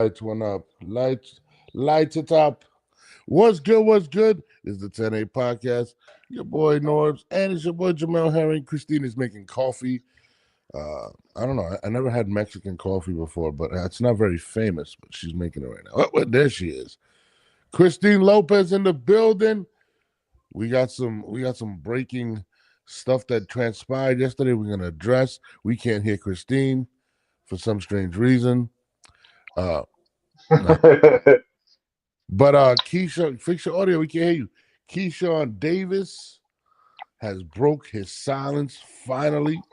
Lights went up. Lights it up. What's good? What's good? This is the 10A podcast. Your boy Norbs and it's your boy Jamel Herring. Christine is making coffee. I don't know. I never had Mexican coffee before, but it's not very famous. But she's making it right now. There she is. Christine Lopez in the building. We got some breaking stuff that transpired yesterday. We're gonna address. We can't hear Christine for some strange reason. Uh, no. But Keyshawn, fix your audio. We can't hear you. Keyshawn Davis has broke his silence finally,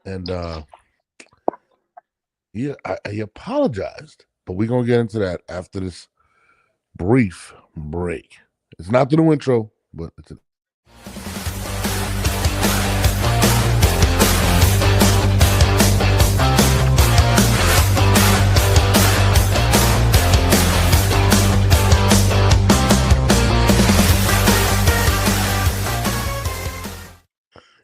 and he apologized. But we're gonna get into that after this brief break. It's not the new intro, but it's a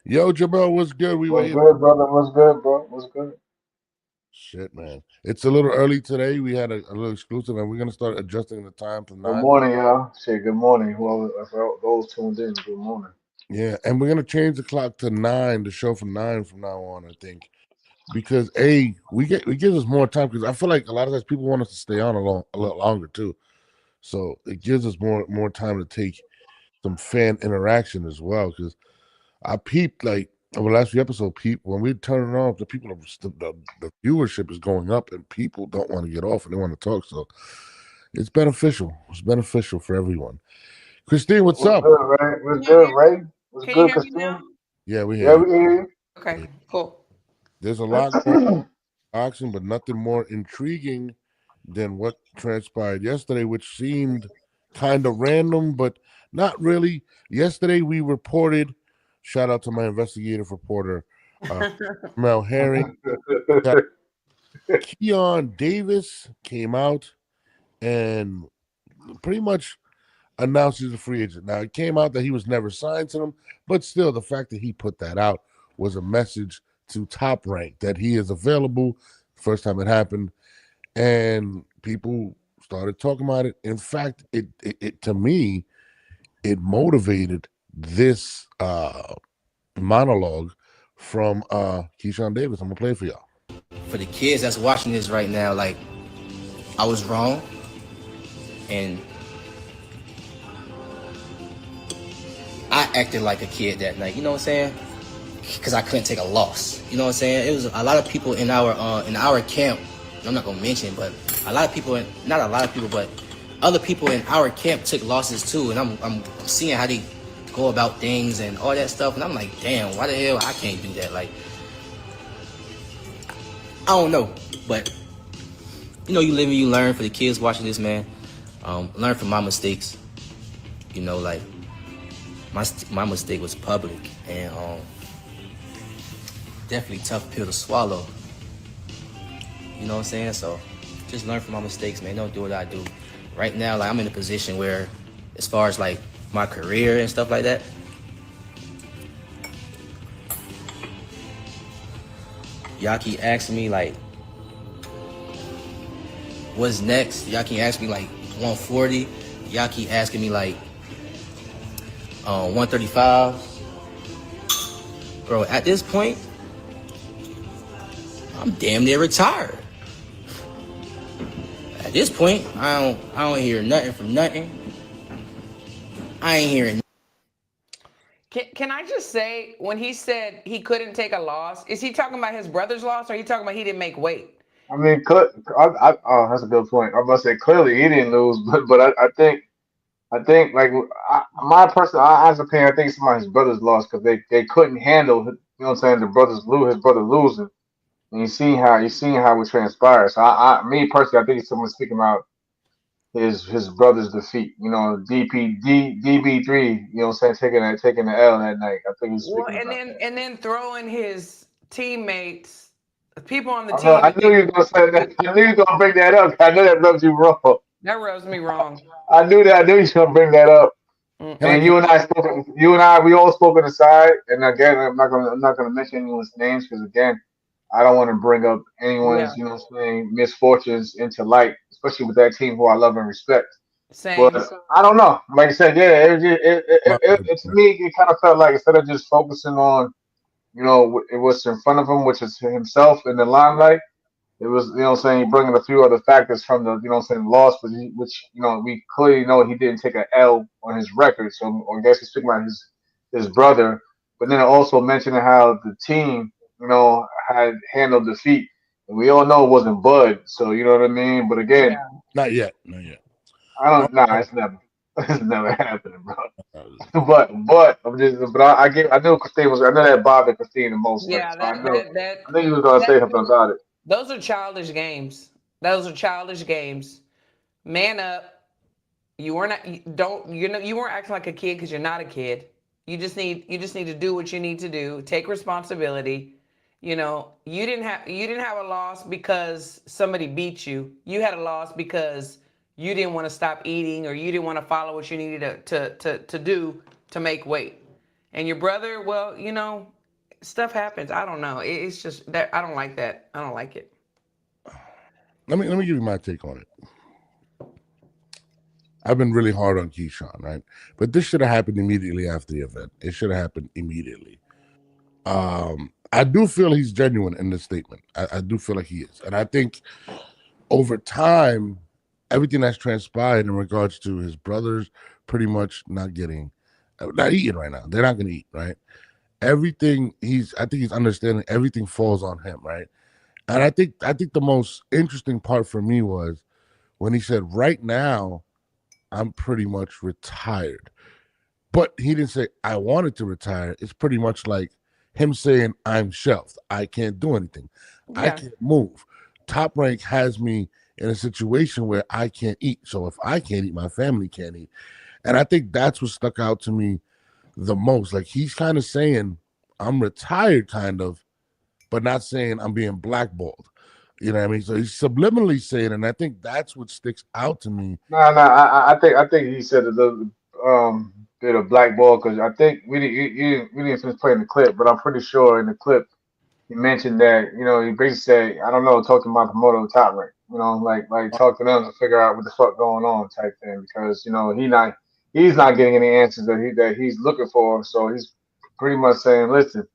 Yo, Jamel, what's good? What's good, brother? What's good, bro? What's good? Shit, man. It's a little early today. We had a little exclusive, and we're gonna start adjusting the time from Good 9. morning, y'all. Shit, good morning. Whoever, for those tuned in, good morning. Yeah, and we're gonna change the clock to 9. The show from 9 from now on, I think, because it gives us more time. Because I feel like a lot of times people want us to stay on a lot longer too, so it gives us more time to take some fan interaction as well. Because I peeped like over the last few episodes, when we turn it off, the viewership is going up, and people don't want to get off and they want to talk. So it's beneficial. It's beneficial for everyone. Christine, what's up? Good, Ray? What's good, Ray? What's Can you good, hear me now? Christine? Yeah, we Yeah, hear we hear you. Okay, cool. There's a lot going on boxing, but nothing more intriguing than what transpired yesterday, which seemed kind of random, but not really. Yesterday, we reported, shout out to my investigative reporter, Mel Herring, that Keon Davis came out and pretty much announced he's a free agent. Now, it came out that he was never signed to them, but still, the fact that he put that out was a message to Top Rank that he is available. First time it happened, and people started talking about it. In fact, it to me, it motivated this monologue from Keyshawn Davis. I'm gonna play it for y'all. For the kids that's watching this right now, like, I was wrong, and I acted like a kid that night. You know what I'm saying? Because I couldn't take a loss. You know what I'm saying? It was a lot of people in our camp. I'm not gonna mention, but a lot of people, not a lot of people, but other people in our camp took losses too. And I'm seeing how they go about things and all that stuff. And I'm like, damn, why the hell I can't do that? Like, I don't know, but you know, you live and you learn. For the kids watching this, man, learn from my mistakes. You know, like my mistake was public, and definitely tough pill to swallow. You know what I'm saying? So just learn from my mistakes, man. Don't do what I do. Right now, like, I'm in a position where, as far as like my career and stuff like that, y'all keep asking me like, what's next? Y'all keep asking me like 140. Y'all keep asking me like 135. Bro, at this point, I'm damn near retired. At this point, I don't hear nothing from nothing. I ain't hearing. Can I just say, when he said he couldn't take a loss, is he talking about his brother's loss, or he talking about he didn't make weight? I mean, oh, that's a good point. I was about to say clearly he didn't lose, but I think like my personal as a parent, I think some of his brothers lost because they couldn't handle, you know what I'm saying, his brother losing, and you seen how it transpired. So me personally, I think someone's speaking about his brother's defeat. You know, DB3. You know what I'm saying, taking the L that night. I think he's Well, speaking about that. and then throwing his teammates, people on the I know. team, I and knew you were gonna say that. I knew you were gonna bring that up. I know that rubs you wrong. that rubs me wrong. I knew that. I knew you were gonna bring that up. Can I And you and I, we all spoke on the side. And again, I'm not gonna mention anyone's names because again, I don't want to bring up Yeah. anyone's, misfortunes into light, especially with that team who I love and respect. But Same. I don't know. Like I said, yeah, to me, it kind of felt like instead of just focusing on, what's in front of him, which is himself in the limelight, it was, saying, bringing a few other factors from the, loss, which, we clearly know he didn't take an L on his record. So I guess he's speaking about his brother, but then also mentioning how the team, had handled defeat. And we all know it wasn't Bud. So, you know what I mean? But again, Yeah. Not yet. Not yet. I don't, nah, Um, it's never, it's never happening, bro. uh, But I knew Christine I know that bothered Christine the most, like, Yeah, so that that I knew you was gonna that say something about it. those are childish games. Those are childish games. Man up. You were not. You weren't acting like a kid because you're not a kid. You just need to do what you need to do. Take responsibility. You didn't have a loss because somebody beat you. You had a loss because you didn't want to stop eating or you didn't want to follow what you needed to do to make weight. And your brother, well, stuff happens. I don't know. It's just that I don't like that. I don't like it. let me give you my take on it. I've been really hard on Keyshawn, right? But this should have happened immediately after the event. It should have happened immediately. I do feel he's genuine in this statement. I do feel like he is, and I think over time, everything that's transpired in regards to his brothers pretty much not eating right now. They're not going to eat, right? I think he's understanding everything falls on him, right? And I think the most interesting part for me was when he said, "Right now, I'm pretty much retired." But he didn't say I wanted to retire. It's pretty much like him saying I'm shelved. I can't do anything. I Yeah. can't move. Top Rank has me in a situation where I can't eat. So if I can't eat, my family can't eat. And I think that's what stuck out to me the most. Like he's kind of saying I'm retired, kind of, but not saying I'm being blackballed. You know what I mean? So he's subliminally saying, and I think that's what sticks out to me. No, I think he said a little bit of black ball because I think we didn't finish playing the clip, but I'm pretty sure in the clip he mentioned that he basically said I don't know talking about promoter top rank, like talk to them to figure out what the fuck going on type thing because he's not getting any answers that he's looking for, so he's pretty much saying, listen,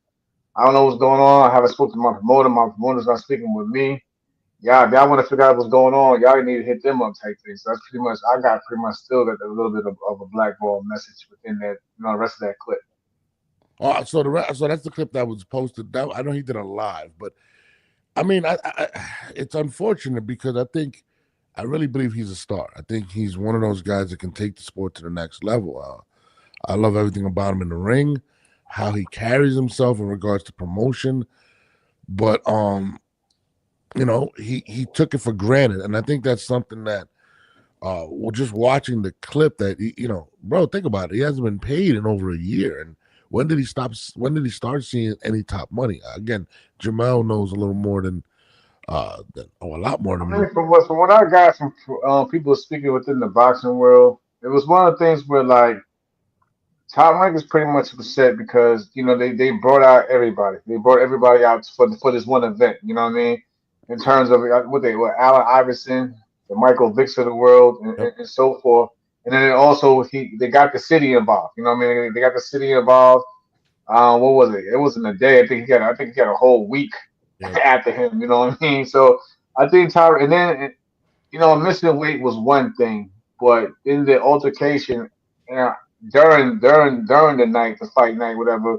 I don't know what's going on. I haven't spoken to my promoter. My promoter's not speaking with me. Yeah, if y'all want to figure out what's going on, y'all need to hit them up type thing. So that's pretty much I got pretty much still got a little bit of a blackball message within that, the rest of that clip. So that's the clip that was posted. I know he did a live, but I mean, it's unfortunate because I really believe he's a star. I think he's one of those guys that can take the sport to the next level. I love everything about him in the ring, how he carries himself in regards to promotion, but he took it for granted, and I think that's something that well, just watching the clip that bro, think about it. He hasn't been paid in over a year, and when did he stop? When did he start seeing any top money? Again, Jamel knows a little more a lot more I than me. mean, from what I got from people speaking within the boxing world, it was one of the things where like Top Rank is pretty much upset because they brought out everybody. They brought everybody out for this one event. You know what I mean? In terms of what Allen Iverson, the Michael Vicks of the world, and, Yep. and, and so forth. And then also they got the city involved. You know what I mean? They got the city involved. What was it? It wasn't a day. I think he got a whole week Yep. after him. You know what I mean? So I think Tyra, and then missing weight was one thing, but in the altercation, uh, during the night, the fight night, whatever,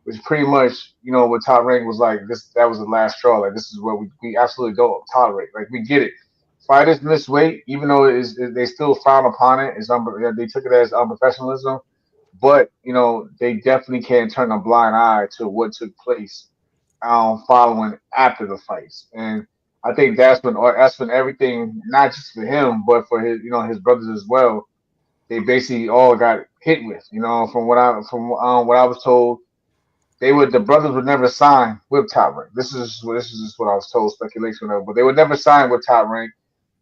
which pretty much what Top Rank was like. That was the last straw. Like this is what we absolutely don't tolerate. Like we get it. Fighters miss weight, even though they still frown upon it. They took it as unprofessionalism, but they definitely can't turn a blind eye to what took place following after the fights. And I think that's when everything, not just for him, but for his brothers as well. They basically all got hit with. From what I was told, the brothers would never sign with Top Rank. This is just what I was told, speculation of, but they would never sign with Top Rank.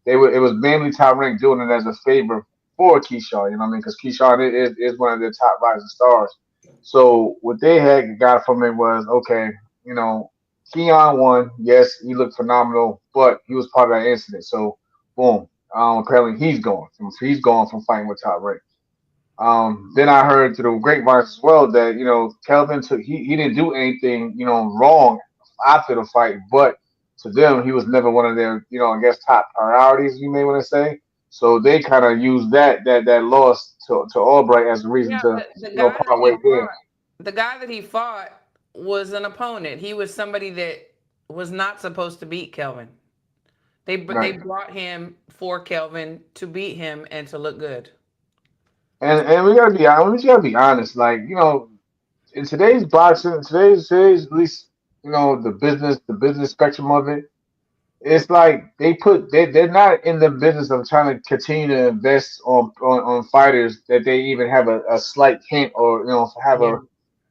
It was mainly Top Rank doing it as a favor for Keyshawn. You know what I mean? Because Keyshawn is one of their top rising stars. So what they had got from it was okay. You know, Keon won. Yes, he looked phenomenal, but he was part of that incident. So, boom. Apparently he's gone. He's gone from fighting with Top Rank. Then I heard through the grapevines as well that Kelvin took he didn't do anything wrong after the fight, but to them he was never one of their I guess top priorities you may want to say. So they kind of used that loss to Albright as a reason Yeah, to but the guy that part he way there. fought, the guy that he fought was an opponent. He was somebody that was not supposed to beat Kelvin. They Right. brought him for Kelvin to beat him and to look good. And we gotta be honest. We gotta be honest. Like in today's boxing, today's at least the business spectrum of it. It's like they're not in the business of trying to continue to invest on fighters that they even have a slight hint or have Yeah. a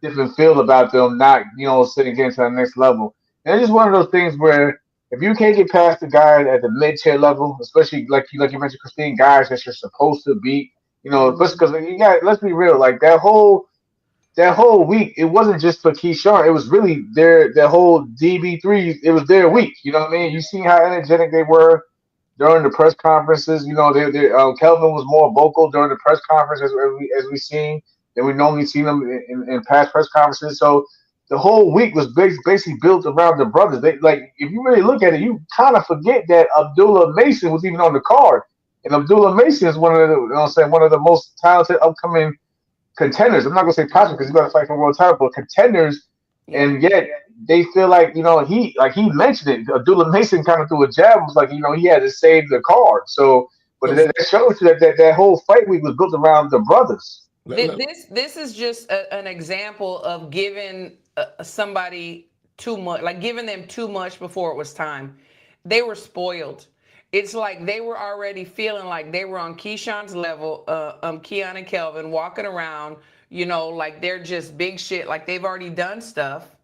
different feel about them not sitting getting to the next level. And it's just one of those things where if you can't get past the guy at the mid tier level, especially like you mentioned, Christine, guys that you're supposed to beat, Mhm. because you got let's be real, like that whole week, it wasn't just for Keyshawn. It was really their whole DB3. It was their week. You know what I mean? You see how energetic they were during the press conferences. Kelvin was more vocal during the press conference as we seen than we normally see them in past press conferences. So the whole week was basically built around the brothers. They like if you really look at it, you kind of forget that Abdullah Mason was even on the card. And Abdullah Mason is one of the, one of the most talented upcoming contenders. I'm not gonna say possible because he's gonna fight for world title, but contenders, Yeah. and yet they feel like he mentioned it. Abdullah Mason kind of threw a jab, was like he had to save the card. So, but So, that shows you that whole fight week was built around the brothers. This is just an example of giving somebody too much, like giving them too much before it was time. They were spoiled. It's like they were already feeling like they were on Keyshawn's level, Keon and Kelvin walking around, like they're just big shit, like they've already done stuff.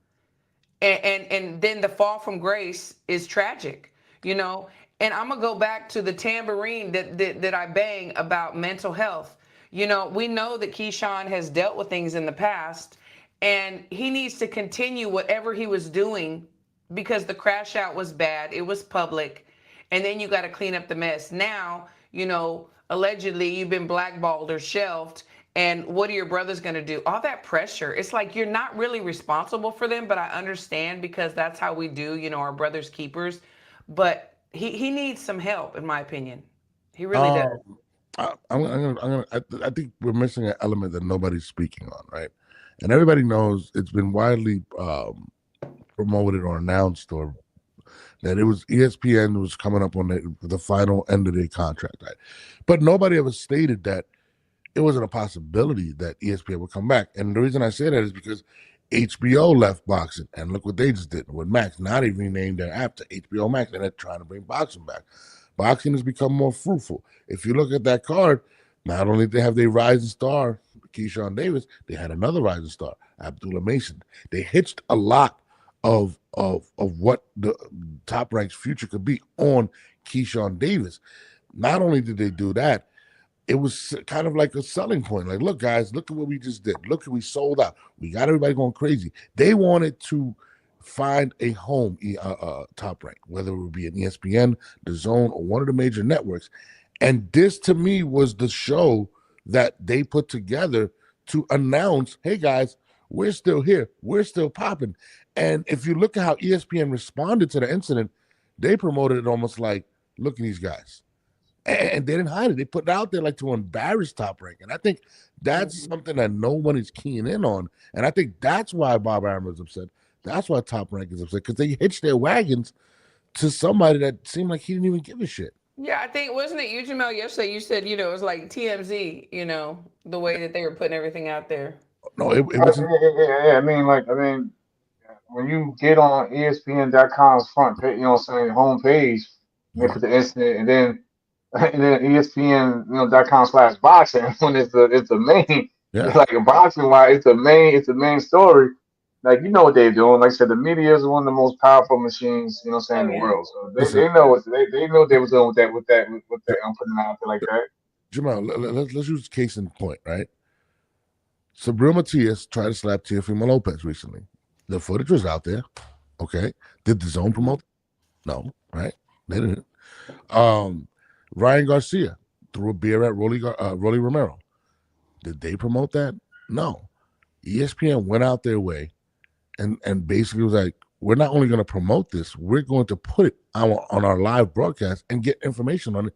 And then the fall from grace is tragic, you know. And I'm gonna go back to the tambourine that I bang about mental health. We know that Keyshawn has dealt with things in the past, and he needs to continue whatever he was doing because the crash out was bad. It was public, and then you got to clean up the mess. Now, allegedly you've been blackballed or shelved, and what are your brothers going to do? All that pressure. It's like you're not really responsible for them, but I understand because that's how we do, our brothers keepers. But he needs some help, in my opinion. He really does. um, I think we're missing an element that nobody's speaking on, right? And everybody knows it's been widely promoted or announced or that it was ESPN was coming up on the final end of their contract, right? But nobody ever stated that it wasn't a possibility that ESPN would come back. And the reason I say that is because HBO left boxing, and look what they just did with Max. Now they renamed their app to HBO Max, and they're trying to bring boxing back. Boxing has become more fruitful. If you look at that card, not only did they have their rising star, Keyshawn Davis, they had another rising star, Abdullah Mason. They hitched a lot of what the Top Rank's future could be on Keyshawn Davis. Not only did they do that, it was kind of like a selling point. Like, look, guys, look at what we just did. Look, we sold out. We got everybody going crazy. They wanted to find a home, Top Rank, whether it would be an ESPN, the Zone, or one of the major networks. And this, to me, was the show that they put together to announce, hey, guys, we're still here. We're still popping. And if you look at how ESPN responded to the incident, they promoted it almost like, look at these guys. And they didn't hide it. They put it out there like to embarrass Top Rank. And I think that's something that no one is keying in on. And I think that's why Bob Arum is upset. That's why Top Rank is upset, because they hitched their wagons to somebody that seemed like he didn't even give a shit. Yeah, I think, wasn't it you, Jamel, yesterday? You said, it was like TMZ, the way that they were putting everything out there. No, it Yeah, wasn't. yeah. I mean, when you get on ESPN.com's front page, home page, and they put the incident, and then ESPN, .com/boxing when it's the main, it's Yeah. like a boxing wise, it's the main story. Like what they're doing. Like I said, the media is one of the most powerful machines, in Oh, the yeah. world. So they, Listen, they know what they know what they was doing with that putting it out there like that. Jamal, let's use case in point, right? Sabrina Matias tried to slap Teofimo Lopez recently. The footage was out there. Okay. Did the Zone promote? No, right? They didn't. Ryan Garcia threw a beer at Rolly Romero. Did they promote that? No. ESPN went out their way and basically was like, we're not only going to promote this, we're going to put it on our live broadcast and get information on it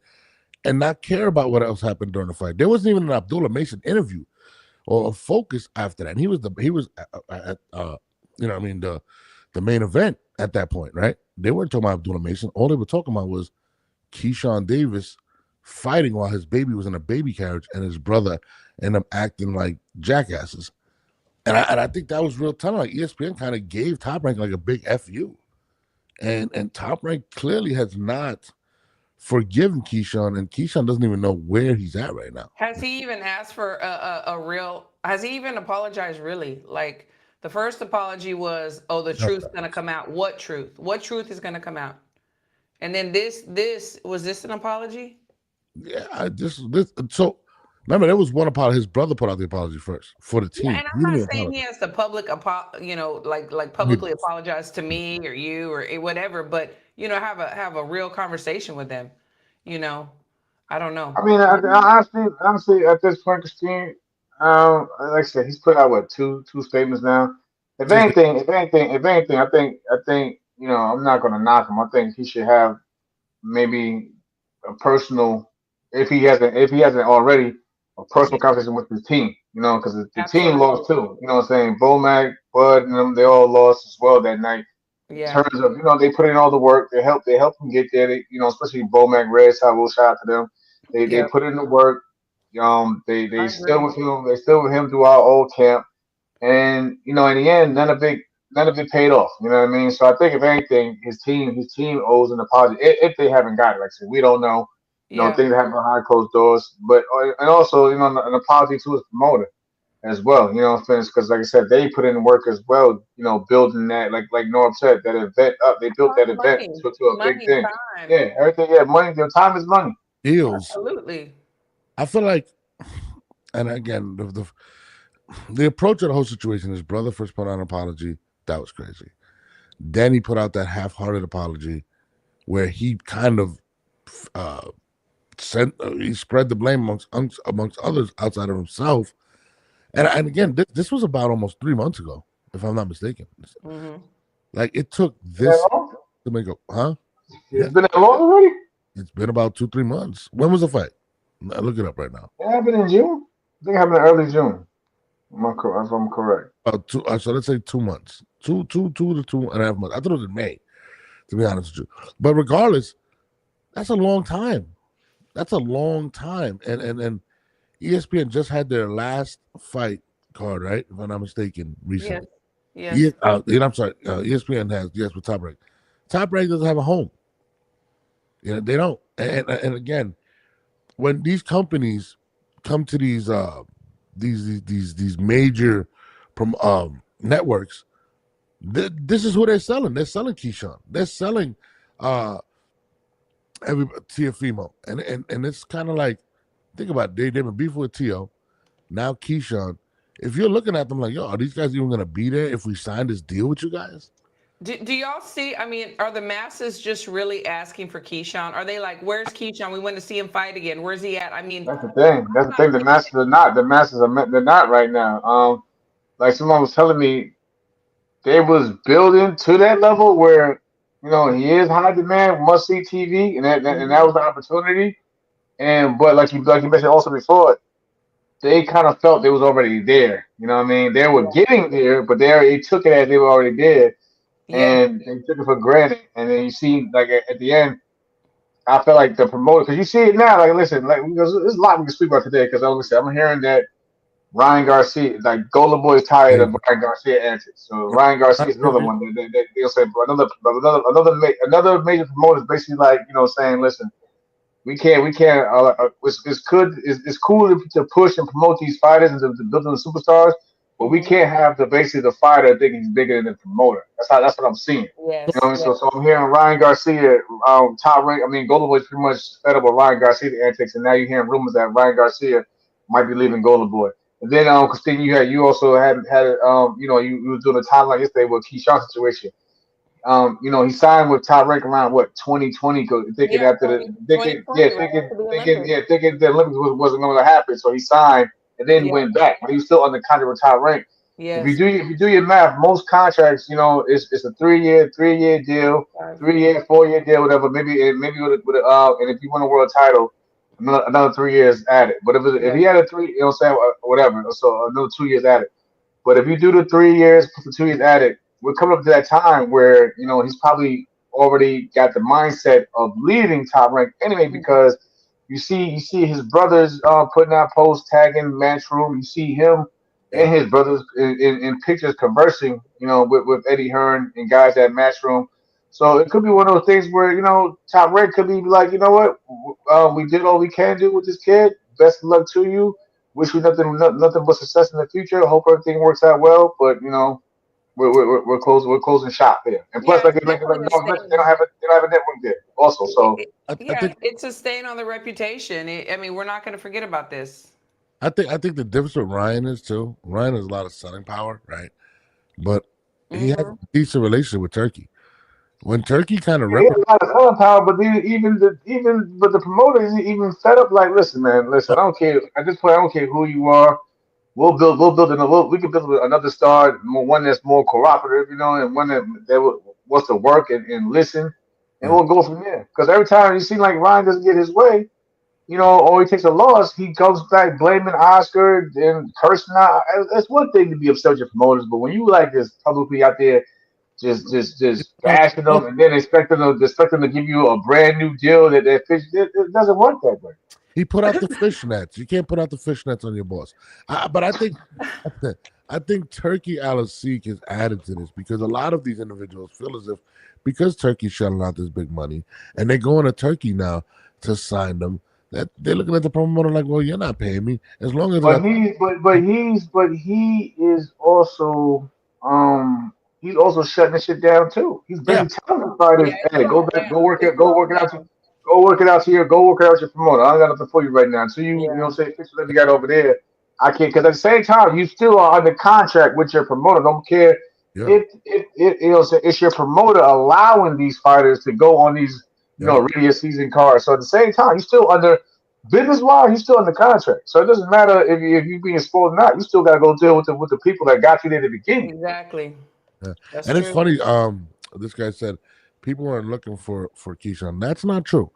and not care about what else happened during the fight. There wasn't even an Abdullah Mason interview or a focus after that. And he was the main event at that point, right? They weren't talking about Abdullah Mason. All they were talking about was Keyshawn Davis fighting while his baby was in a baby carriage and his brother ended up acting like jackasses. And I think that was real telling. Like ESPN kind of gave Top Rank like a big FU. And Top Rank clearly has not forgiven Keyshawn, and Keyshawn doesn't even know where he's at right now. Has he even asked for a real? Has he even apologized really? Like the first apology was, "Oh, the truth's gonna come out." What truth? What truth is gonna come out? And then this was this an apology? Yeah, so remember there was one apology. His brother put out the apology first for the team. Yeah, and I'm not saying he has to publicly apologize to me or you or whatever, but have a real conversation with them. I don't know. I mean, honestly, at this point, Christine, like I said, he's put out what two statements now. If anything, I think I'm not going to knock him. I think he should have maybe a personal, if he hasn't already, a personal conversation with his team. Because the team lost too. You know what I'm saying? Bomac, Bud, and them, they all lost as well that night. Yeah. In terms of, they put in all the work. They helped him get there. They, especially Bomac, Red Sabo, shout out to them. They put in the work. They still with him. They still with him throughout all camp. And in the end, none of it paid off. You know what I mean? So I think if anything, his team owes an apology if they haven't got it. Like I said, we don't know. Things happen behind closed doors. But and also, an apology to his promoter as well. Because like I said, they put in work as well. Building that, like Norm said, that event up. They built that event to a big thing. Time. Yeah, everything. Yeah, money. Your time is money. Deals. Absolutely. I feel like, and again, the approach of the whole situation, his brother first put out an apology. That was crazy. Then he put out that half-hearted apology where he kind of he spread the blame amongst others outside of himself. And again, this was about almost 3 months ago, if I'm not mistaken. Mm-hmm. Like it took this to make It's been that long already? It's been about 2-3 months. When was the fight? I'll look it up right now. It happened in June. I think it happened in early June. If I'm correct. So let's say 2 months. Two to 2.5 months. I thought it was in May, to be honest with you. But regardless, that's a long time. That's a long time. And ESPN just had their last fight card, right? If I'm not mistaken, recently. Yes. I'm sorry. ESPN has, with Top Rank. Top Rank doesn't have a home. They don't. And again, when these companies come to these major networks, this is who they're selling. They're selling Keyshawn. They're selling Tiafimo. And it's kind of like, think about it. They've been beefing with Tio. Now Keyshawn. If you're looking at them like, yo, are these guys even going to be there if we sign this deal with you guys? Do y'all see, are the masses just really asking for Keyshawn? Are they like, where's Keyshawn? We want to see him fight again. Where's he at? That's the thing. The masses are not. The masses they're not right now. Like someone was telling me, they was building to that level where, he is high demand, must see TV, and that was the opportunity. But like you mentioned also before, they kind of felt they was already there. You know what I mean? They were getting there, but they took it as they were already there. And they took it for granted. And then you see, like at the end, I feel like the promoter, because you see it now. Like, listen, there's a lot we can speak about today. Because I'm hearing that Ryan Garcia, like Golden Boy, is tired of Ryan Garcia antics. So Ryan Garcia is another one. They'll say another major promoter is basically like, saying, listen, we can't. It's cool to push and promote these fighters and to build them the superstars. But we can't have the fighter think he's bigger than the promoter. That's what I'm seeing. Yes. You know what I mean? So I'm hearing Ryan Garcia, top rank. Golden Boy's pretty much fed up with Ryan Garcia's antics, and now you're hearing rumors that Ryan Garcia might be leaving Golden Boy. And then Christine, you also had you were doing a timeline yesterday with Keyshawn situation. he signed with Top Rank around what 2020, thinking Yeah, after the 20, thinking, yeah, 2020 right thinking, after the thinking, Olympics. yeah, thinking the Olympics wasn't going to happen, so he signed and then Yeah. went back, but he was still under contract with Top Rank. Yes. If you do your math, most contracts, it's a 3-year deal, 3-year, 4-year deal, whatever. Maybe and if you win a world title, another 3 years added. But if Yes. he had a three, you know, what I'm saying whatever, so another 2 years added. But if you do the 3 years plus the 2 years added, we're coming up to that time where he's probably already got the mindset of leaving Top Rank anyway because you see his brothers putting out posts tagging Matchroom. You see him and Yeah. his brothers in pictures conversing, with Eddie Hearn and guys at Matchroom. So it could be one of those things where Top Rank could be like, you know what, we did all we can do with this kid. Best of luck to you. Wish you nothing but success in the future. Hope everything works out well. But we're closing shop there. And plus, Yeah, like it's like definitely a no, they don't stain. have a network there also. So I Yeah, think it's a stain on the reputation. I mean, we're not going to forget about this. I think the difference with Ryan is too. Ryan has a lot of selling power, right? But he has Hmm. a decent relationship with Turkey. When Turkey kind of yeah, he has a lot of selling power, but the promoters even fed up. Like, listen, man, listen. I don't care at this point. I don't care who you are. We can build another star, one that's more cooperative, and one that wants to work and listen, and uh, we'll go from there. Because every time you seem like Ryan doesn't get his way, or he takes a loss, he comes back blaming Oscar and cursing out. That's one thing to be upset with your promoters, but when you like this publicly out there, just bashing them, and then expecting them to give you a brand new deal that fits, it doesn't work that way. he put out the fishnets. You can't put out the fishnets on your boss. But I think Turkey Al-Asik is added to this because a lot of these individuals feel as if because Turkey's shelling out this big money and they're going to Turkey now to sign them, that they're looking at the promoter like, well, you're not paying me as long as I But got. he is also shutting this shit down too. He's Yeah, basically telling the Yeah, fighters, it's "Hey, go slowing back, down. It's go slowing work it out, down. go work it out here, go work it out with your promoter. I ain't got nothing for you right now. So Yeah. say fix whatever you got over there. I can't because at the same time you still are under contract with your promoter. Don't care yeah, if it's your promoter allowing these fighters to go on these yeah. regular season cards. So at the same time, you still under business wise, you still under contract. So it doesn't matter if you being spoiled or not. You still got to go deal with the people that got you there at the beginning. Exactly. Yeah. That's And it's true. funny. This guy said people weren't looking for Keyshawn. That's not true.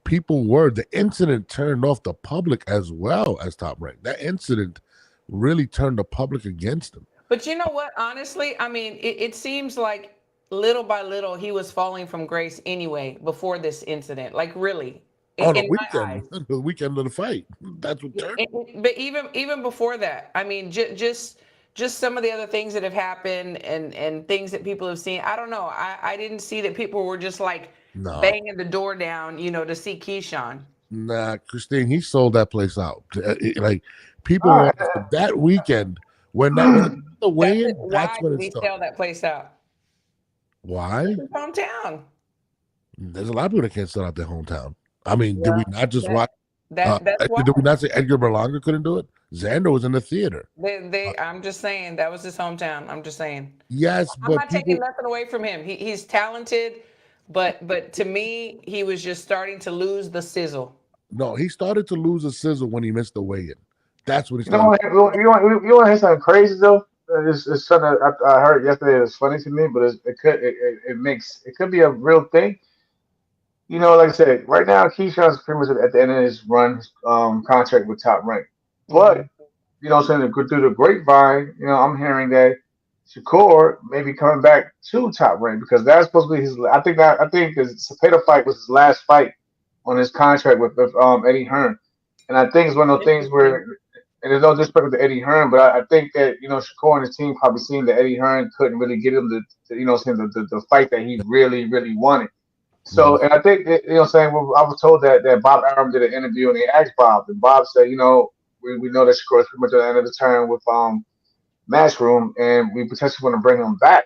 People were. The incident turned off the public as well as Top Rank. That incident really turned the public against him. But you know what? Honestly, I mean, it seems like little by little he was falling from grace anyway before this incident. Like really, On the in my weekend, eyes. the weekend of the fight. That's what turned. But even before that, I mean, just some of the other things that have happened and things that people have seen. I don't know. I didn't see that people were just like No, banging the door down, to see Keyshawn. nah, Christine. He sold that place out. Like people All want that weekend when right. it's the That's it. weigh-in. That's Why when did it he sell started. that place out? Why? It's his hometown. There's a lot of people that can't sell out their hometown. I mean, did we Well, not just that watch? that's why. Did we not say Edgar Berlanga couldn't do it? Xander was in the theater. I'm just saying that was his hometown. I'm just saying. Yes, I'm but not taking people. nothing away from him. He's talented, but to me, he was just starting to lose the sizzle. No, he started to lose a sizzle when he missed the weigh-in. That's when he You know started. what? You want to hear something crazy though? It's something I heard yesterday. It's funny to me, but it could be a real thing. Like I said, right now Keyshawn's pretty much at the end of his run, contract with Top Rank. Hmm. But what I'm saying, through the grapevine, I'm hearing that Shakur may be coming back to Top Rank because that's supposed to be his. I think the Cepeda fight was his last fight on his contract with Eddie Hearn, and I think it's one of those things Interesting. where. And there's no disrespect to Eddie Hearn, but I think that Shakur and his team probably seen that Eddie Hearn couldn't really get him the fight that he really really wanted. Mhm. So, and I think that, well, I was told that Bob Arum did an interview and they asked Bob, and Bob said, we know that Shakur is pretty much at the end of the term with Matchroom, and we potentially want to bring him back.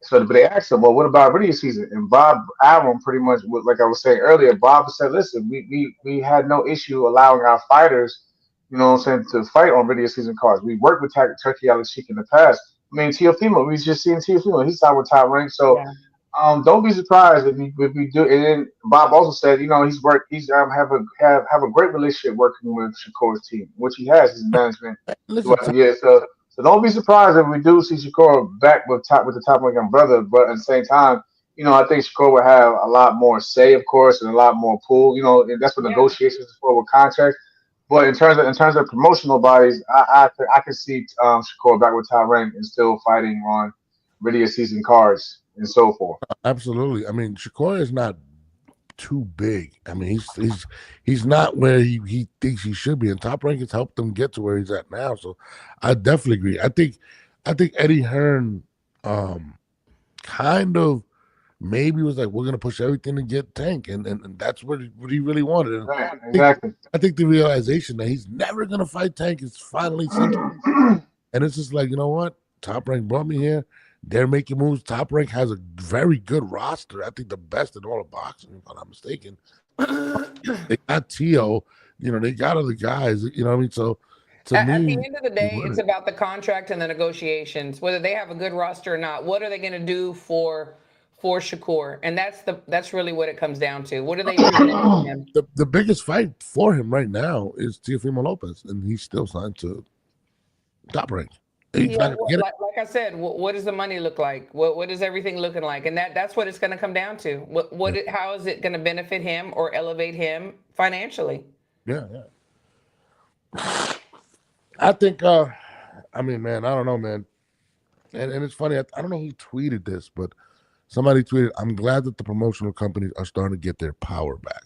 So, but they asked him, well, what about radio season? And Bob Arum pretty much, like I was saying earlier, Bob said, listen, we had no issue allowing our fighters, to fight on radio season cards. We worked with Turkey Alex Sheik in the past. I mean, Teofimo, we just seen Teofimo, he signed with Top Rank, so Yeah. Don't be surprised if we do. And then Bob also said, he's have a great relationship working with Shakur's team, which he has his management Listen, throughout the year. So don't be surprised if we do see Shakur back with the top ranking brother. But at the same time, I think Shakur will have a lot more say, of course, and a lot more pull. And that's what Yeah. negotiations is for with contracts. But in terms of promotional bodies, I can see Shakur back with top rank and still fighting on regular season cards and so forth. absolutely. I mean, Shakur is not too big. I mean, he's not where he thinks he should be, and Top Rank has helped him get to where he's at now. So, I definitely agree. I think Eddie Hearn, kind of maybe was like, we're gonna push everything to get Tank, and that's what he really wanted. And Right, I think, exactly. I think the realization that he's never gonna fight Tank is finally sinking. And it's just like, you know what? Top Rank brought me here. They're making moves. Top Rank has a very good roster. I think the best in all of boxing, if I'm not mistaken. They got Tio, they got other guys, you know what I mean? So to At the me, end of the day, it's about the contract and the negotiations, whether they have a good roster or not. What are they going to do for Shakur? And that's really what it comes down to. What are they doing for him? the biggest fight for him right now is Teofimo Lopez, and he's still signed to Top Rank. He's Yeah, not gonna get it. like I said, what does the money look like? What is everything looking like? And that's what it's going to come down to. How is it going to benefit him or elevate him financially? Yeah, yeah. I think I mean, man, I don't know, man. And it's funny, I don't know who tweeted this, but somebody tweeted, I'm glad that the promotional companies are starting to get their power back.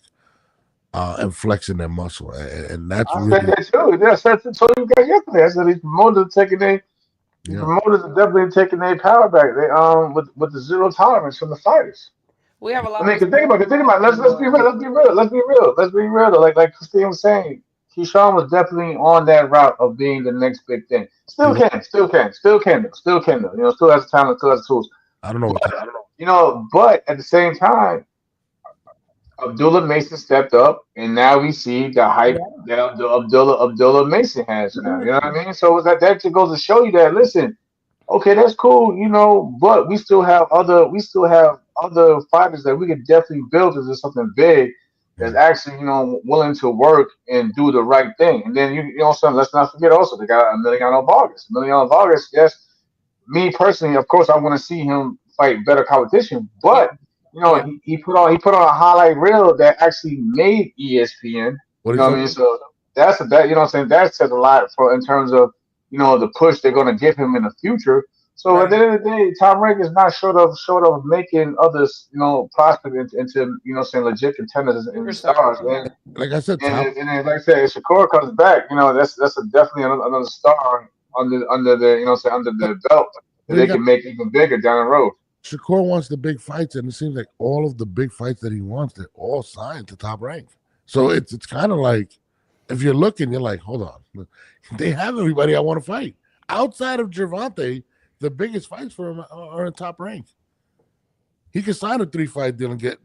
And flexing their muscle. And that's I said really that too. Yeah, I said to told you guys yesterday. I said these yeah. promoters are definitely taking their power back. They with the zero tolerance from the fighters. We have a I lot of mean, 'cause respect think for about it. Let's be real. Let's be real. Though. Like Christine was saying, Keyshawn was definitely on that route of being the next big thing. He was, Still can. Still has the talent, still has the tools. I don't know what But but at the same time, Abdullah Mason stepped up, and now we see the hype that Abdullah Mason has now. You know what I mean? So that just goes to show you that listen, okay, that's cool, but we still have other fighters that we could definitely build into something big that's yeah. actually, willing to work and do the right thing. And then something, let's not forget also they got Emiliano Vargas. Emiliano Vargas, yes, me personally, of course, I want to see him fight better competition, Yeah, but yeah. he put on a highlight reel that actually made ESPN. What You he know what I said? mean? So that you know what I'm saying that says a lot for in terms of the push they're going to give him in the future. So at Right. the end of the day, Tom Rank is not short of making others prospect into saying legit contenders and Superstars. stars. Yeah. Like I said, And Top and then, like I said, if Shakur comes back, that's definitely another star under the say under the belt that but you they got can make even bigger down the road. Shakur wants the big fights, and it seems like all of the big fights that he wants, they're all signed to Top Rank. So it's kind of like if you're looking, you're like, hold on, they have everybody I want to fight outside of Gervonta. The biggest fights for him are in Top Rank. He could sign a 3-fight deal and get.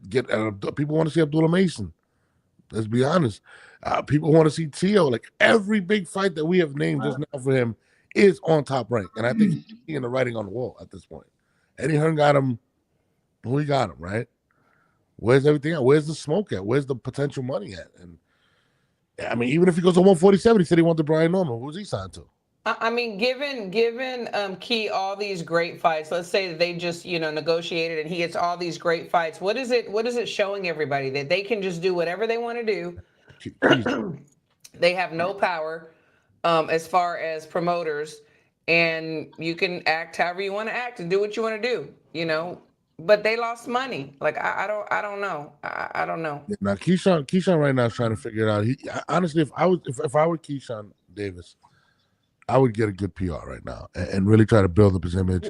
People want to see Abdullah Mason. Let's be honest. People want to see Tio. Like every big fight that we have named just now for him is on Top Rank, and I think he's seeing the writing on the wall at this point. Eddie Hearn got him. Who he got him, right? Where's everything at? Where's the smoke at? Where's the potential money at? And I mean, even if he goes to 147, he said he wanted Brian Norman. Who's he signed to? I mean, given Key all these great fights, let's say that they just negotiated and he gets all these great fights. What is it showing everybody that they can just do whatever they want to do? They have no power as far as promoters, and you can act however you want to act and do what you want to do. But they lost money. Like I don't know. I don't know. Now Keyshawn right now is trying to figure it out. Honestly, if I were Keyshawn Davis, I would get a good PR right now and really try to build up his image.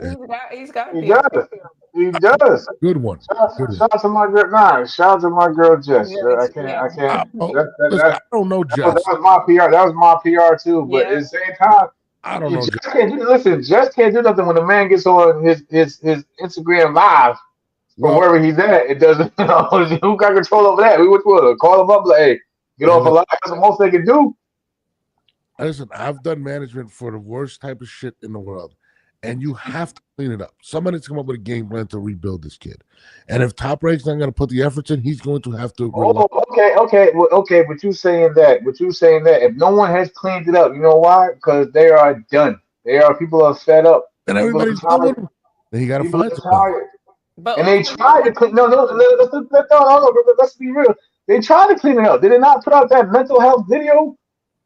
He's got He a PR. does. He does. Good one. Shout out to my girl. Nah, shout out to my girl Jess. Yeah, I can't. Listen, I don't know That Jess. was my PR. That was my PR too. But Yeah. at the same time, I don't know Jess Jess. can't do. Listen, Jess can't do nothing when the man gets on his Instagram live from Well, wherever he's at. It doesn't. Who got control over that? We which one? Call him up. Like, hey, get off a live. That's the most they can do. listen, I've done management for the worst type of shit in the world. and you have to clean it up. Somebody's come up with a game plan to rebuild this kid. And if Top Rank's not going to put the efforts in, he's going to have to rely. Oh, okay. But you saying that? If no one has cleaned it up, you know why? Because they are done. People are fed up. And People are everybody's done with tired. him. Then he got to People find are somebody. tired. But And they also, tried to clean. No, let's be real. They tried to clean it up. Did they not put out that mental health video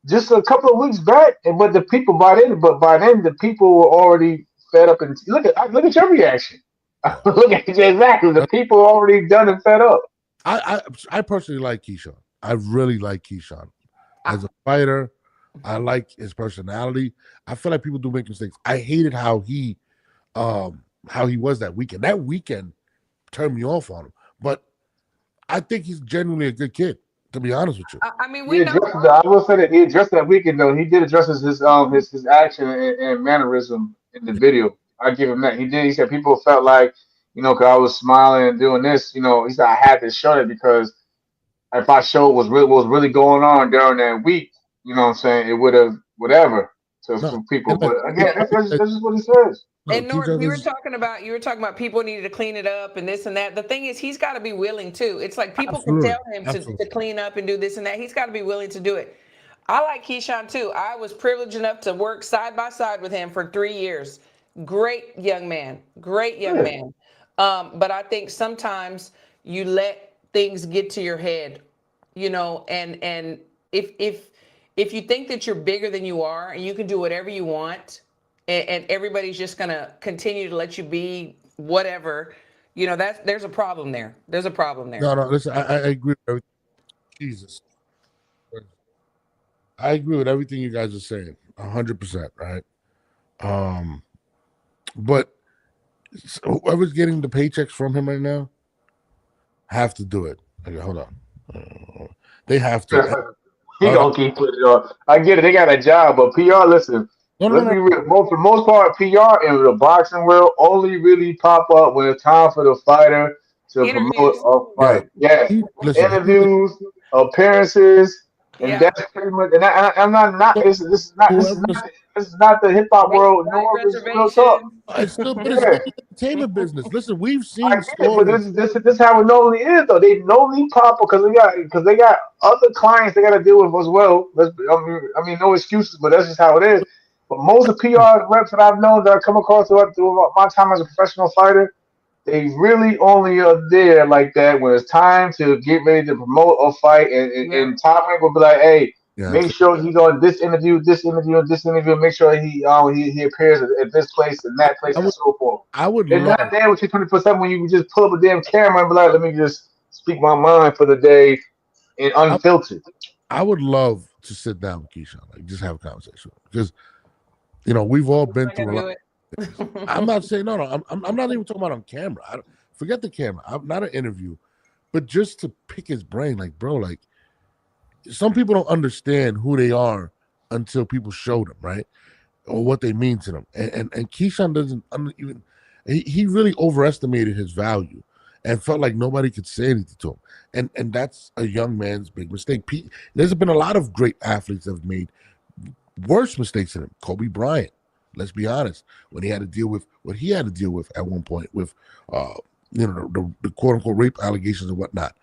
just a couple of weeks back? And but the people by then, the people were already fed up. And look at your reaction. Look at exactly. The people are already done and fed up. I personally like Keyshawn. I really like Keyshawn as a fighter. I like his personality. I feel like people do make mistakes. I hated how he was that weekend. That weekend turned me off on him. But I think he's genuinely a good kid, to be honest with you. I mean, He we know. addressed I will say that he addressed that weekend though. He did address his action and mannerism in the video. I give him that. He did. He said people felt like, because I was smiling and doing this. He said I had to show it because if I showed what was really going on during that week, what I'm saying, it would have whatever for people. and look, But again, that's just what he says. And Norton, Keyshawn you were is talking about people needed to clean it up and this and that. The thing is, he's got to be willing too. It's like people can absolutely, tell him to clean up and do this and that. He's got to be willing to do it. I like Keyshawn too. I was privileged enough to work side by side with him for 3 years. Great young man. Great young man. But I think sometimes you let things get to your head, and if you think that you're bigger than you are and you can do whatever you want, and everybody's just gonna continue to let you be whatever, there's a problem there. There's a problem there. no. Listen, I agree with everything. Jesus, I agree with everything you guys are saying, 100%. Right. But whoever's getting the paychecks from him right now have to do it. Okay, hold on. They have to. He gonna keep putting it on. I get it. They got a job, but PR. Listen, let's be real. For the most part, PR in the boxing world only really pop up when it's time for the fighter to promote Interviews. a fight. Yes, Listen, interviews, appearances, and Yeah. that's pretty much. And I'm not. This is not. This is not the hip hop world. Right No, this is real talk. reservation. it's still, but it's Yeah. still entertainment business. Listen, we've I seen get it, but stories. this is how it normally is though. They normally pop because they got other clients they got to deal with as well. I mean, no excuses, but that's just how it is. But most of the PR reps that I've known that I come across throughout my time as a professional fighter, they really only are there like that when it's time to get ready to promote a fight, and Top Rank will be like, hey. Yeah, Make sure he's on this interview, and this interview. Make sure he appears at this place and that place and so forth. I would They're love. not there with you 24/7 when you just pull up a damn camera and be like, let me just speak my mind for the day and unfiltered. I would love to sit down with Keyshawn, like just have a conversation because we've all been through a lot. I'm not saying no. I'm not even talking about on camera. Forget the camera. I'm not an interview, but just to pick his brain, like bro, like. Some people don't understand who they are until people show them, right? Or what they mean to them. And Keyshawn doesn't even, he really overestimated his value and felt like nobody could say anything to him. And that's a young man's big mistake. There's been a lot of great athletes that have made worse mistakes than him. Kobe Bryant, let's be honest, when he had to deal with what he had to deal with at one point with, the quote unquote rape allegations and whatnot.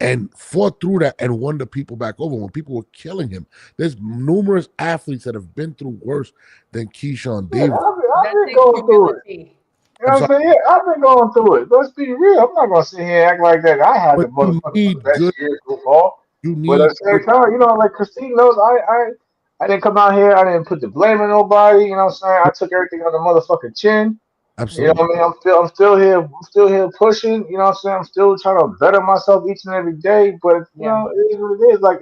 And fought through that and won the people back over when people were killing him. There's numerous athletes that have been through worse than Keyshawn Davis. I've been going through it. You know what I'm saying? I've been going through it. Let's be real. I'm not gonna sit here and act like that. I had the motherfucking best year so far. But at the same time, like Christine knows, I didn't come out here. I didn't put the blame on nobody. You know what I'm saying? I took everything on the motherfucking chin. Absolutely. You know what I mean? I'm still here. I'm still here pushing. You know what I'm saying? I'm still trying to better myself each and every day. But it is what it is. Like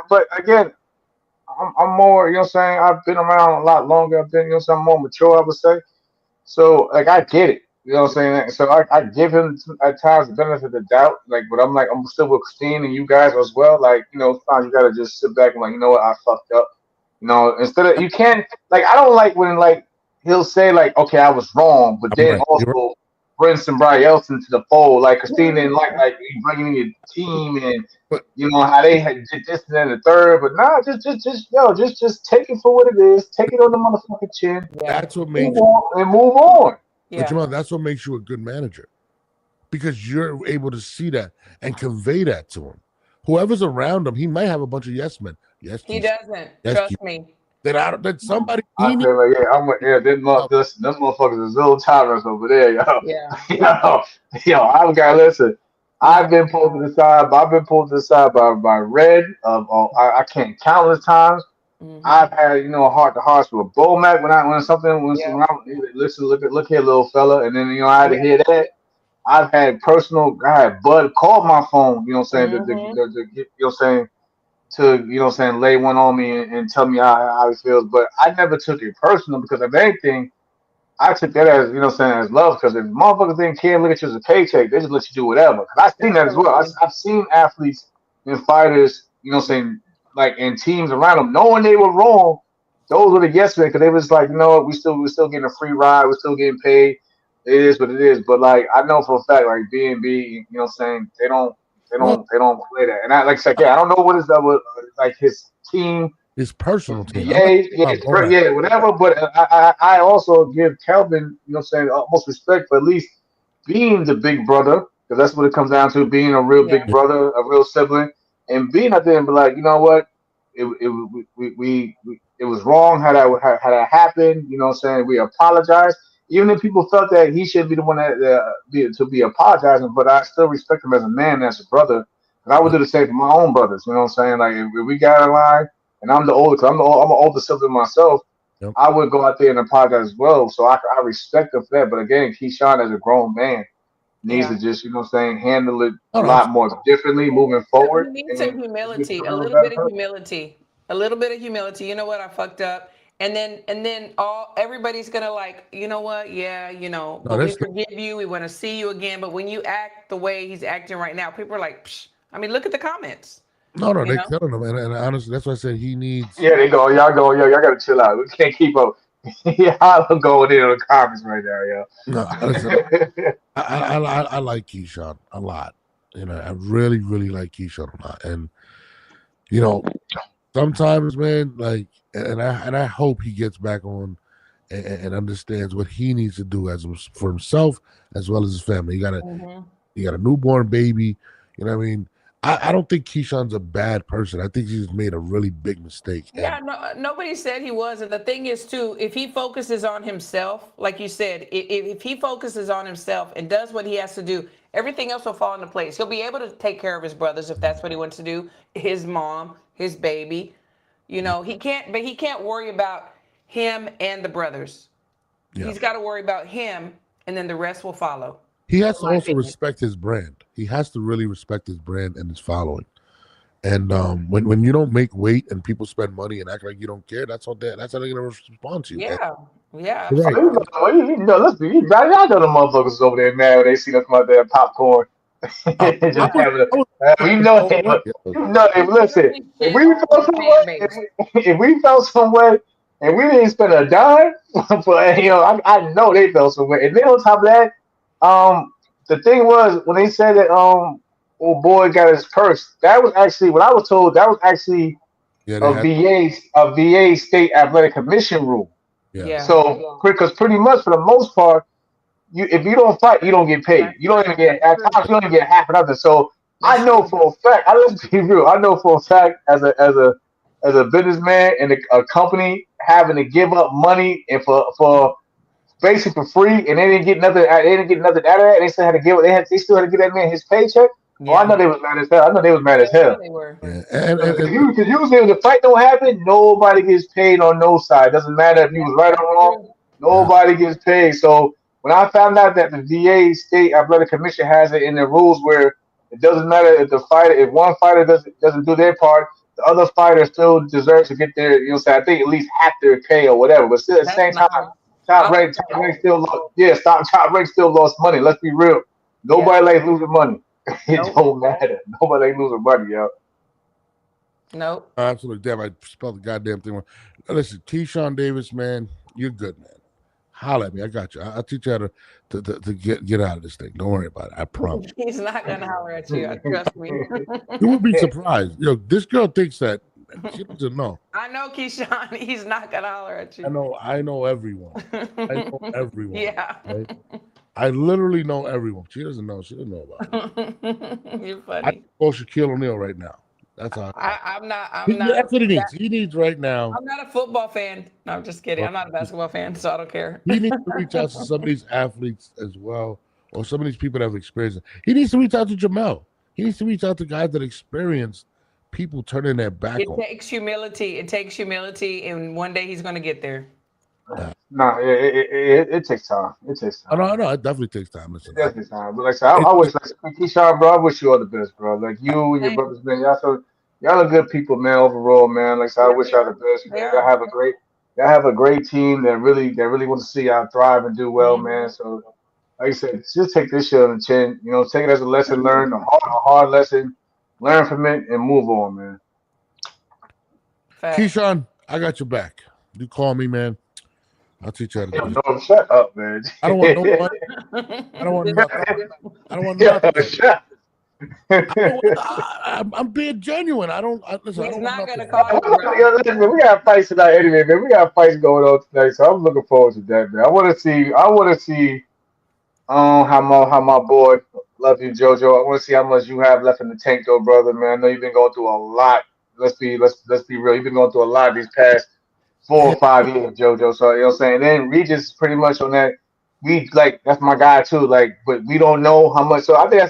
but again, I'm more. You know what I'm saying? I've been around a lot longer. I've been. I'm more mature. I would say. So like I get it. You know what I'm saying? So I give him at times the benefit of the doubt. Like, but I'm still with Christine and you guys as well. Like, sometimes you gotta just sit back and like, you know what, I fucked up. Instead of you can't like I don't like when like he'll say like, okay, I was wrong, but then also bring somebody else into the fold. Like Christine didn't like you bringing in your team and But you know how they had did this and then the third. But nah, just take it for what it is. Take it on the motherfucking chin. Yeah. that's what Move makes. on and move on. But Yeah. Jamal, that's what makes you a good manager, because you're able to see that and convey that to him. Whoever's around him, he might have a bunch of yes men. Yes, He Keyshawn. doesn't. Yes, Trust Keyshawn. me. That somebody I he needs. feel like them motherfuckers is little tyrants over there, yo. Yeah. yo, I've got listen. No. I've been pulled to the side. I've been pulled to the side by Red. I can't countless times. Mm-hmm. I've had a heart to hearts with Bomac Yeah. when I listen look here little fella, and then I had to Yeah. hear that. I had Bud call my phone, Mm-hmm. to get, to lay one on me and tell me how he feels. But I never took it personal because if anything, I took that as as love. Because if motherfuckers didn't care, look at you as a paycheck, they just let you do whatever. Because I've seen that as well. Absolutely. I've seen athletes and fighters, like in teams around them, knowing they were wrong. Those were the yes men because they was like, we're still getting a free ride, we're still getting paid. It is what it is. But like I know for a fact, like B and B, Well, they don't play that. And I like I said, yeah, I don't know what is that with like his team, his personal team. I'm not VA, yeah, about Bomac. yeah, whatever. But I also give Kelvin, utmost respect for at least being the big brother, because that's what it comes down to, being a real Yeah. big brother, a real sibling, and being out there and be like, you know what, it was wrong how that happened. We apologize. Even if people felt that he should be the one that be apologizing, but I still respect him as a man, as a brother, and I would do the same for my own brothers. You know what I'm saying? Like if we got in line, and I'm the older, cause I'm an older sibling myself. Yep. I would go out there and apologize as well. So I respect him for that. But again, Keyshawn as a grown man needs Yeah. to just, handle it a Oh, lot more differently moving forward. You need some And just humility, a become a little better bit of person. humility, a little bit of humility. You know what? I fucked up. And then everybody's gonna like, you know what? Yeah, no, but we that's forgive you. We want to see you again. But when you act the way he's acting right now, people are like, Psh. I mean, look at the comments. no, You they're know? killing him. And honestly, that's why I said he needs. Yeah, they go, y'all go, yo, y'all gotta chill out. We can't keep up. Y'all going in on the comments right now, yo. No, listen, I like Keyshawn a lot. I really, really like Keyshawn a lot. And sometimes, man, like, and I hope he gets back on and understands what he needs to do for himself as well as his family. Mhm. You got a newborn baby. You know what I mean? I don't think Keyshawn's a bad person. I think he's made a really big mistake. Yeah, no, nobody said he was. And the thing is, too, if he focuses on himself, like you said, if he focuses on himself and does what he has to do, everything else will fall into place. He'll be able to take care of his brothers if that's what he wants to do, his mom, his baby. He can't, but he can't worry about him and the brothers. Yeah. He's got to worry about him, and then the rest will follow. He has to my also opinion. respect his brand. He has to really respect his brand and his following. And when you don't make weight and people spend money and act like you don't care, that's how they're gonna respond to you. Yeah, yeah, Right. absolutely. Y'all know the motherfuckers over there mad when they see us come out there popcorn. Just having we know they, listen. If we felt some way, if we felt some way, and we didn't spend a dime, but I know they felt some way. And then on top of that, the thing was when they said that old boy got his purse, that was actually what I was told. That was actually a VA state athletic commission rule. Yeah. So because pretty much for the most part, if you don't fight, you don't get paid. You don't even get at times you don't even get half of nothing. So I know for a fact. Let's be real. I know for a fact as a businessman and a company having to give up money and for basically for free, and they didn't get nothing. They didn't get nothing out of that. And they still had to give. They still had to give that man his paycheck. Oh, I know they was mad as hell. I know they was mad as hell. They were. Yeah. And Because usually if the fight don't happen, nobody gets paid on no side. Doesn't matter if you was right or wrong. Nobody gets paid. So when I found out that the VA state athletic commission has it in their rules where it doesn't matter if one fighter doesn't do their part, the other fighter still deserves to get their, I think at least half their pay or whatever. But still at the same time, top rank still lost. Top rank still lost money. Let's be real. Nobody likes losing money. It don't matter. Nobody likes losing money, yo. Nope. Absolutely. Damn, I spelled the goddamn thing wrong. Listen, Keyshawn Davis, man, you're good, man. holler at me. I got you. I'll teach you how to get out of this thing. Don't worry about it. I promise. He's not gonna holler at you. Trust me. You would be surprised. This girl thinks that she doesn't know. I know, Keyshawn. He's not gonna holler at you. I know everyone. I know everyone. Yeah. Right? I literally know everyone. She doesn't know. She doesn't know about it. You're I funny. call Shaquille O'Neal right now. That's how. I'm not. That's what he needs. He needs right now. I'm not a football fan. No, I'm just kidding. I'm not a basketball fan, so I don't care. He needs to reach out to some of these athletes as well, or some of these people that have experienced it. He needs to reach out to Jamel. He needs to reach out to guys that experienced people turning their back on. It takes humility. It takes humility, and one day he's gonna get there. No, it takes time. It takes I time. know. It definitely takes time. Listen, It does take time. But like I said, I wish, like Keyshawn, bro, I wish you all the best, bro. Like you and your brothers, man, y'all are good people, man. Overall, man. Like I said, I wish y'all the best. Man. Y'all have a great team that really want to see y'all thrive and do well, man. So, like I said, just take this shit on the chin. Take it as a lesson learned, a hard lesson, learn from it, and move on, man. Keyshawn, I got your back. You call me, man. I'll teach you how to do it. No, shut up, man. I don't want no money. I don't want nothing. I don't want nothing. I'm being genuine. Listen. He's I don't not want gonna nothing. call you. Listen, man, we got fights tonight anyway, man. We got fights going on tonight, so I'm looking forward to that, man. I want to see how my boy, love you, JoJo. I want to see how much you have left in the tank, though, brother, man. I know you've been going through a lot. Let's be real. You've been going through a lot these past 4 or 5 years, JoJo. So you know what I'm saying. Then Regis is pretty much on that. That's my guy too. But we don't know how much. So I think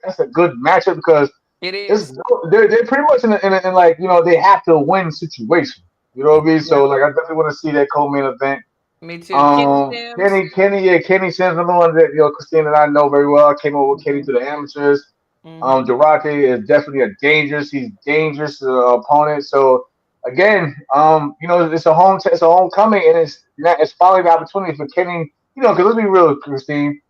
that's a good matchup because It is. they're pretty much in like they have to win situation. You know what I mean? So I definitely want to see that co-main event. Me too. Kenny Kenny Sims, another one that Christine and I know very well. I came over with Kenny to the amateurs. Durante is definitely he's dangerous opponent. So again, it's a homecoming, and it's finally the opportunity for Kenny. Because let's be real, Christine.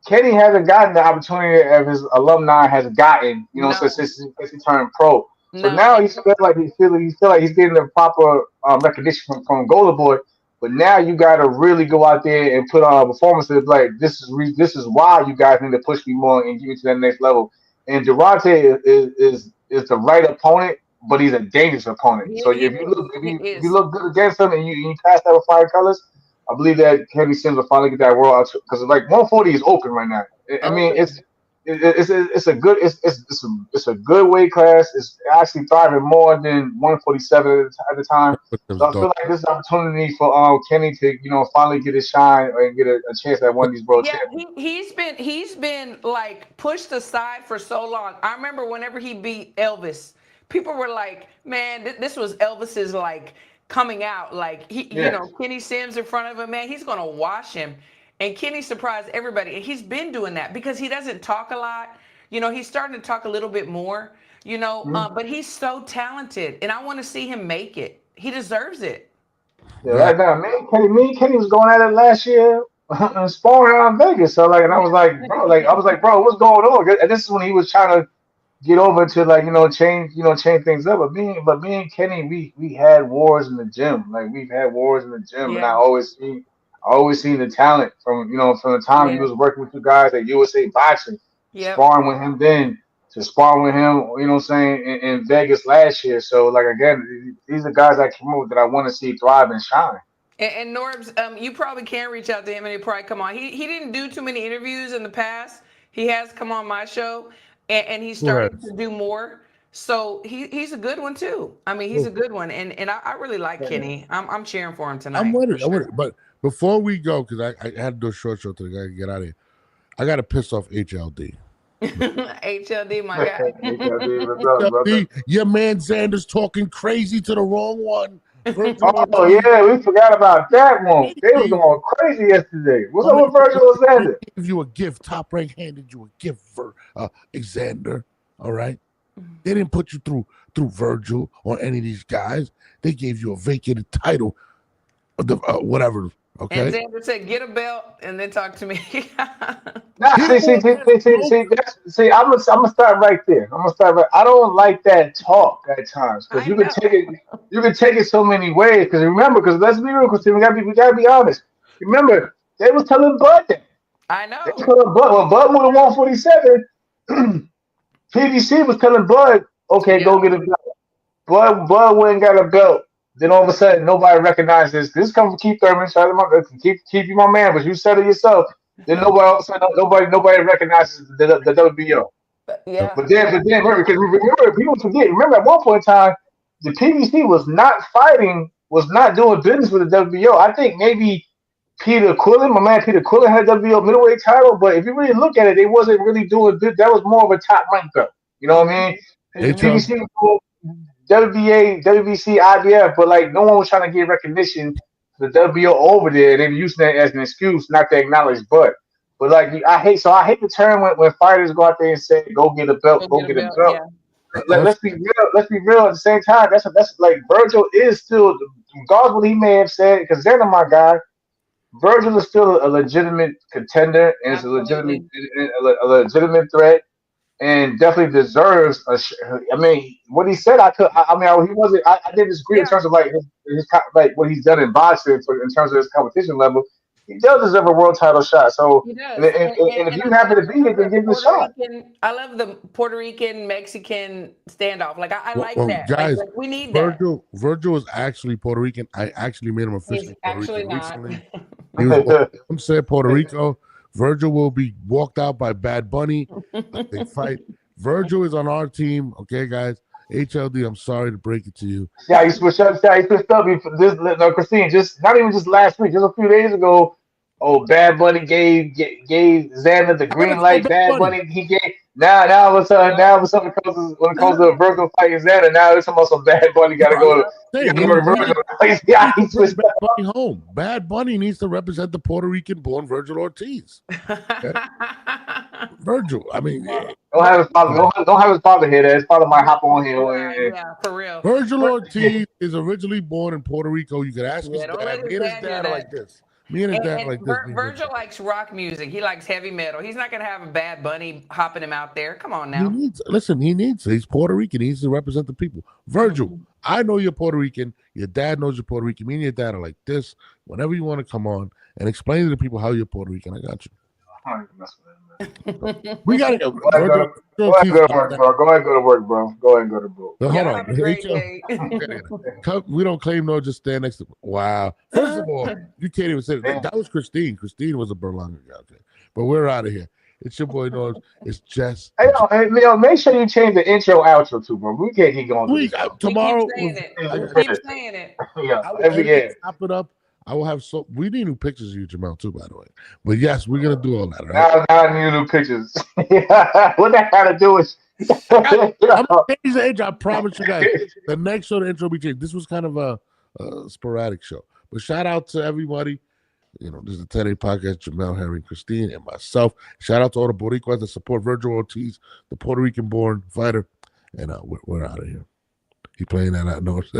Kenny hasn't gotten the opportunity that his alumni has gotten, since he turned pro. So now he feel like he's getting the proper recognition from Golden Boy. But now you got to really go out there and put on a performance that's like this is why you guys need to push me more and get me to that next level. And Durante is the right opponent, but he's a dangerous opponent. So if you look good against him and you pass that with fire colors, I believe that Kenny Sims will finally get that world out because 140 is open right now. I mean it's a good weight class. It's actually thriving more than 147 at the time. So I feel like this is an opportunity for Kenny to finally get his shine and get a chance at one of these world champions. He's been like pushed aside for so long. I remember whenever he beat Elvis, people were like, "Man, this was Elvis's like coming out." Like Kenny Sims in front of him, man, he's gonna wash him. And Kenny surprised everybody. And he's been doing that because he doesn't talk a lot. He's starting to talk a little bit more, but he's so talented. And I want to see him make it. He deserves it. Yeah, right now, me and Kenny was going at it last year sparring around Vegas. So and I was like, bro, what's going on? And this is when he was trying to get over to change things up. But me and Kenny, we had wars in the gym. We've had wars in the gym, and I always seen the talent from the time he was working with you guys at USA Boxing, sparring with him then to sparring with him, in Vegas last year. So again, these are guys that came over that I want to see thrive and shine. And Norbs, you probably can reach out to him and he'll probably come on. He didn't do too many interviews in the past. He has come on my show and he's starting to do more. So he's a good one too. I mean, he's a good one, and I really like Kenny. I'm cheering for him tonight. I'm with it. But before we go, because I had to do a short show today, I gotta get out of here. I gotta piss off HLD. HLD, my guy. HLD, your man Xander's talking crazy to the wrong one. Oh yeah, we forgot about that one. They was going crazy yesterday. What's up with Virgil and Xander? Give you a gift. Top Rank handed you a gift for Xander. All right. They didn't put you through Virgil or any of these guys. They gave you a vacated title, whatever. Okay. And Xander said, "Get a belt and then talk to me." See. I'm gonna start right there. I don't like that talk at times because you can take it so many ways. Because remember, let's be real, because we gotta be honest. Remember, they was telling Bud that. I They was know. telling Bud when Bud moved to 147. PBC was telling Bud, okay, Yeah. go get a belt. Bud went and got a belt. Then all of a sudden, nobody recognized this. This comes from Keith Thurman. Shout out to keep you my man, but you said it yourself. Then nobody all of a sudden, nobody recognizes the WBO. Yeah. But then, remember, people forget. Remember, at one point in time, the PBC was not fighting, was not doing business with the WBO. I think maybe Peter Quillen, my man Peter Quillen, had a WBO middleweight title, but if you really look at it, they wasn't really doing good. That was more of a top rank belt. You know what I mean? The HL, PBC was cool, WBA, WBC, IBF, but like no one was trying to get recognition for the WBO over there. They were using that as an excuse not to acknowledge Bud. But like I hate the term when fighters go out there and say, "Go get a belt, Go go get a get a belt. belt." Yeah. Let's be real. Let's be real. At the same time, that's like Virgil is still, regardless of what he may have said, because they're not my guy. Virgil is still a legitimate contender and is Absolutely. a legitimate threat and definitely deserves a. I mean, what he said, I mean, he wasn't. I didn't disagree in Yeah. terms of like like what he's done in boxing in terms of his competition level. He does deserve a world title shot. So, He and, does. and, and if And you happen to be here, then the give him a Puerto shot. Rican, I love the Puerto Rican Mexican standoff. Like I like well, that. guys, Like we need that. Virgil is actually Puerto Rican. I actually made him He's officially Puerto actually Rican not. recently. He was born said Puerto Rico. Virgil will be walked out by Bad Bunny. They fight. Virgil is on our team. Okay, guys. HLD, I'm sorry to break it to you. Yeah, he switched up. He switched up. This, no, Christine, just not even just last week, just a few days ago. Oh, Bad Bunny gave Xander the I never green told light. Bad Bad Bunny. Bunny he gave now all of a sudden when it comes to Virgil fighting Xander, now it's almost a Bad Bunny got to No, go. saying He he got to needs, Virgil. he Yeah, needs to he bring switched Bad up. Bunny home. Bad Bunny needs to represent the Puerto Rican born Virgil Ortiz. Okay? Virgil, I mean, Don't have his father. Don't have his father here. His father might hop on here. Yeah, for real. Virgil Ortiz is originally born in Puerto Rico. You could ask his Yeah, don't let dad. his Me and his dad do dad are that. like this. Me and his dad are like this. Virgil likes rock music. He likes heavy metal. He's not gonna have a Bad Bunny hopping him out there. Come on He now. needs. He's Puerto Rican. He needs to represent the people. Virgil, Mhm. I know you're Puerto Rican. Your dad knows you're Puerto Rican. Me and your dad are like this. Whenever you want to come on and explain to the people how you're Puerto Rican, I got you. We got to go. Virgil Go ahead and Ortiz. go to work, bro. Go ahead and go to work, bro. Go ahead and go to work. Hold Y'all on. have a great day. We don't claim no, just stand next to. Wow. First of all, you can't even say that. That was Christine. Christine was a Berlanga guy. Okay. But we're out of here. It's your boy Norm. It's Jess. Hey, yo, make sure you change the intro outro too, bro. We can't keep going through this. Show. Tomorrow. We keep saying it. We keep saying it. Yeah, I will every edit year. Chop it up. I will have we need new pictures of you, Jamal, too, by the way. But yes, we're gonna do all that, right? Now I need new pictures. What that got to do with? I'm gonna change the intro. I promise you guys. The next show, the intro will be changed. This was kind of a sporadic show, but shout out to everybody. You know, this is the 10A podcast. Jamel, Harry, Christine, and myself. Shout out to all the Boricuas that support Virgil Ortiz, the Puerto Rican-born fighter, and we're out of here. He playing that out north.